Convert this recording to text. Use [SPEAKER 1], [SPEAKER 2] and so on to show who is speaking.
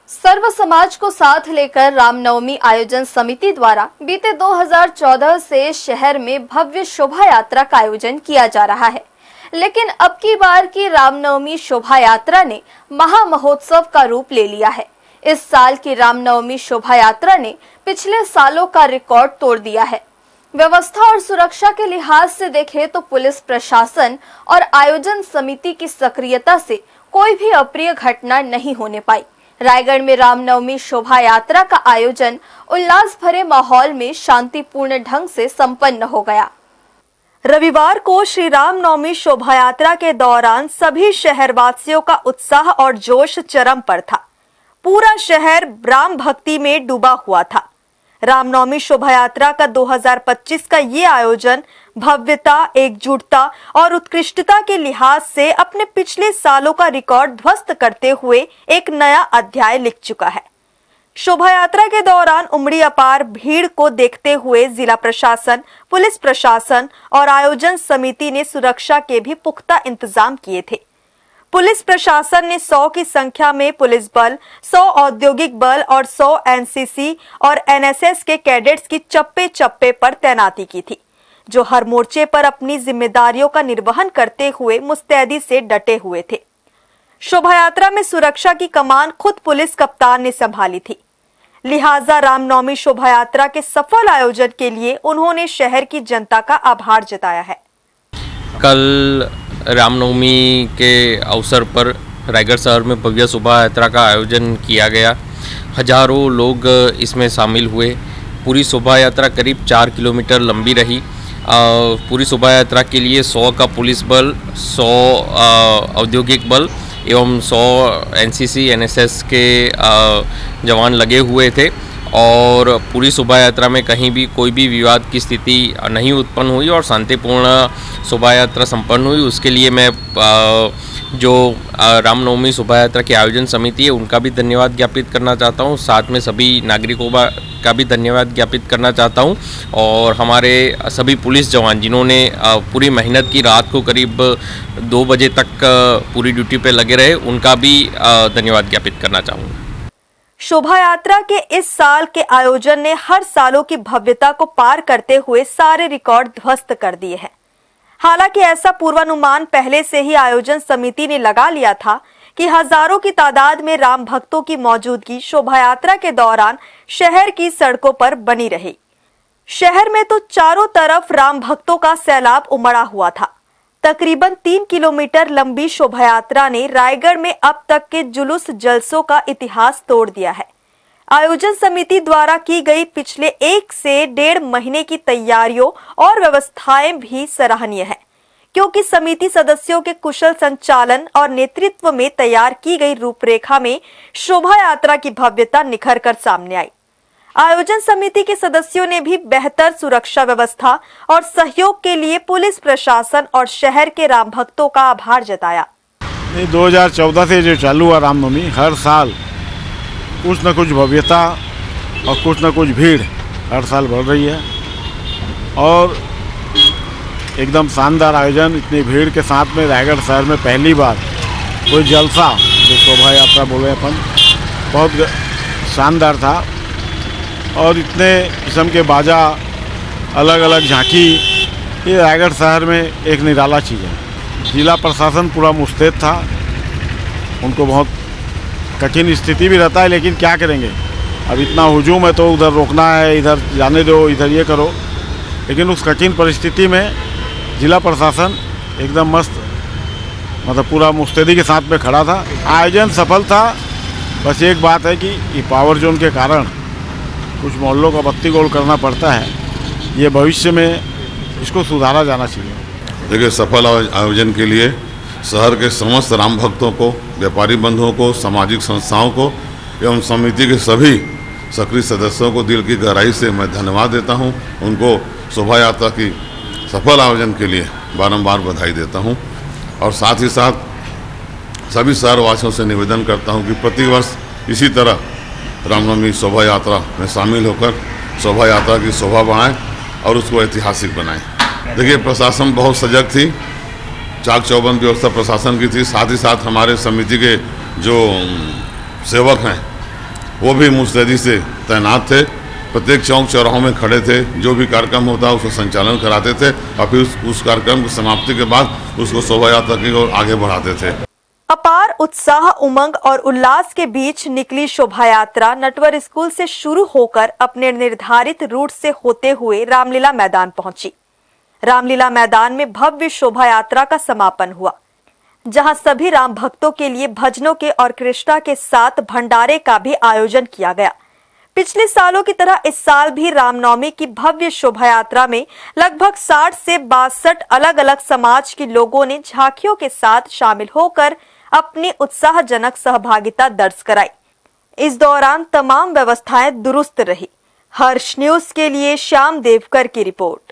[SPEAKER 1] सर्व समाज को साथ लेकर रामनवमी आयोजन समिति द्वारा बीते 2014 से शहर में भव्य शोभा यात्रा का आयोजन किया जा रहा है। लेकिन अब की बार की रामनवमी शोभा यात्रा ने महा महोत्सव का रूप ले लिया है। इस साल की रामनवमी शोभा यात्रा ने पिछले सालों का रिकॉर्ड तोड़ दिया है। व्यवस्था और सुरक्षा के लिहाज से देखें तो पुलिस प्रशासन और आयोजन समिति की सक्रियता से कोई भी अप्रिय घटना नहीं होने पाई। रायगढ़ में रामनवमी शोभा यात्रा का आयोजन उल्लास भरे माहौल में शांतिपूर्ण ढंग से संपन्न हो गया। रविवार को श्री रामनवमी शोभा यात्रा के दौरान सभी शहरवासियों का उत्साह और जोश चरम पर था। पूरा शहर राम भक्ति में डूबा हुआ था। रामनवमी शोभा यात्रा का 2025 का ये आयोजन भव्यता, एकजुटता और उत्कृष्टता के लिहाज से अपने पिछले सालों का रिकॉर्ड ध्वस्त करते हुए एक नया अध्याय लिख चुका है। शोभा यात्रा के दौरान उमड़ी अपार भीड़ को देखते हुए जिला प्रशासन, पुलिस प्रशासन और आयोजन समिति ने सुरक्षा के भी पुख्ता इंतजाम किए थे। पुलिस प्रशासन ने 100 की संख्या में पुलिस बल, 100 औद्योगिक बल और 100 एनसीसी और एनएसएस के कैडेट्स की चप्पे चप्पे पर तैनाती की थी, जो हर मोर्चे पर अपनी जिम्मेदारियों का निर्वहन करते हुए मुस्तैदी से डटे हुए थे। शोभा यात्रा में सुरक्षा की कमान खुद पुलिस कप्तान ने संभाली थी। लिहाजा रामनवमी शोभा यात्रा के सफल आयोजन के लिए उन्होंने शहर की जनता का आभार जताया है।
[SPEAKER 2] कल रामनवमी के अवसर पर रायगढ़ शहर में भव्य शोभा यात्रा का आयोजन किया गया। हजारों लोग इसमें शामिल हुए। पूरी शोभा यात्रा करीब 4 किलोमीटर लंबी रही। पूरी शोभा यात्रा के लिए 100 का पुलिस बल, 100 औद्योगिक बल एवं 100 एनसीसी एनएसएस के जवान लगे हुए थे और पूरी शोभा यात्रा में कहीं भी कोई भी विवाद की स्थिति नहीं उत्पन्न हुई और शांतिपूर्ण शोभा यात्रा संपन्न हुई। उसके लिए मैं जो रामनवमी शोभा यात्रा की आयोजन समिति है उनका भी धन्यवाद ज्ञापित करना चाहता हूं। साथ में सभी नागरिकों का भी धन्यवाद ज्ञापित करना चाहता हूं और हमारे सभी पुलिस जवान जिन्होंने पूरी मेहनत की, रात को करीब 2 बजे तक पूरी ड्यूटी पे लगे रहे, उनका भी धन्यवाद ज्ञापित करना चाहूँगा।
[SPEAKER 1] शोभा यात्रा के इस साल के आयोजन ने हर सालों की भव्यता को पार करते हुए सारे रिकॉर्ड ध्वस्त कर दिए हैं। हालांकि ऐसा पूर्वानुमान पहले से ही आयोजन समिति ने लगा लिया था कि हजारों की तादाद में राम भक्तों की मौजूदगी शोभा यात्रा के दौरान शहर की सड़कों पर बनी रही। शहर में तो चारों तरफ राम भक्तों का सैलाब उमड़ा हुआ था। तकरीबन 3 किलोमीटर लंबी शोभा यात्रा ने रायगढ़ में अब तक के जुलूस जलसों का इतिहास तोड़ दिया है। आयोजन समिति द्वारा की गई पिछले 1 से 1.5 महीने की तैयारियों और व्यवस्थाएं भी सराहनीय है, क्योंकि समिति सदस्यों के कुशल संचालन और नेतृत्व में तैयार की गई रूपरेखा में शोभा यात्रा की भव्यता निखर कर सामने आई। आयोजन समिति के सदस्यों ने भी बेहतर सुरक्षा व्यवस्था और सहयोग के लिए पुलिस प्रशासन और शहर के राम भक्तों का आभार जताया।
[SPEAKER 3] 2014 से जो चालू हुआ रामनवमी, हर साल कुछ न कुछ भव्यता और कुछ न कुछ भीड़ हर साल बढ़ रही है और एकदम शानदार आयोजन। इतनी भीड़ के साथ में रायगढ़ शहर में पहली बार कोई जलसा, जो शोभा यात्रा बोले अपन, बहुत शानदार था और इतने किस्म के बाजा, अलग अलग झांकी, ये रायगढ़ शहर में एक निराला चीज़ है। जिला प्रशासन पूरा मुस्तैद था। उनको बहुत कठिन स्थिति भी रहता है, लेकिन क्या करेंगे, अब इतना हुजूम है तो उधर रोकना है, इधर जाने दो, इधर ये करो। लेकिन उस कठिन परिस्थिति में जिला प्रशासन एकदम मस्त, मतलब पूरा मुस्तैदी के साथ में खड़ा था। आयोजन सफल था। बस एक बात है कि ये पावर जोन के कारण कुछ मोहल्लों का बत्ती गोल करना पड़ता है। ये भविष्य में इसको सुधारा जाना चाहिए।
[SPEAKER 4] देखिए, सफल आयोजन के लिए शहर के समस्त राम भक्तों को, व्यापारी बंधुओं को, सामाजिक संस्थाओं को एवं समिति के सभी सक्रिय सदस्यों को दिल की गहराई से मैं धन्यवाद देता हूं। उनको शोभा यात्रा की सफल आयोजन के लिए बारंबार बधाई देता हूं और साथ ही साथ सभी शहरवासियों से निवेदन करता हूं कि प्रतिवर्ष इसी तरह रामनवमी शोभा यात्रा में शामिल होकर शोभा यात्रा की शोभा बढ़ाएं और उसको ऐतिहासिक बनाएं। देखिए, प्रशासन बहुत सजग थी, चाक चौबंद व्यवस्था प्रशासन की थी। साथ ही साथ हमारे समिति के जो सेवक हैं वो भी मुस्तैदी से तैनात थे। प्रत्येक चौक चौराहों में खड़े थे, जो भी कार्यक्रम होता उसका संचालन कराते थे और फिर उस कार्यक्रम की समाप्ति के बाद उसको शोभा यात्रा की ओर आगे बढ़ाते थे।
[SPEAKER 5] अपार उत्साह, उमंग और उल्लास के बीच निकली शोभा यात्रा नटवर स्कूल से शुरू होकर अपने निर्धारित रूट से होते हुए रामलीला मैदान पहुंची। रामलीला मैदान में भव्य शोभा यात्रा का समापन हुआ, जहां सभी राम भक्तों के लिए भजनों के ऑर्केस्ट्रा के साथ भंडारे का भी आयोजन किया गया। पिछले सालों की तरह इस साल भी रामनवमी की भव्य शोभा यात्रा में लगभग 60 से 62 अलग अलग समाज के लोगों ने झांकियों के साथ शामिल होकर अपनी उत्साहजनक सहभागिता दर्ज कराई। इस दौरान तमाम व्यवस्थाएं दुरुस्त रही। हर्ष न्यूज के लिए श्याम देवकर की रिपोर्ट।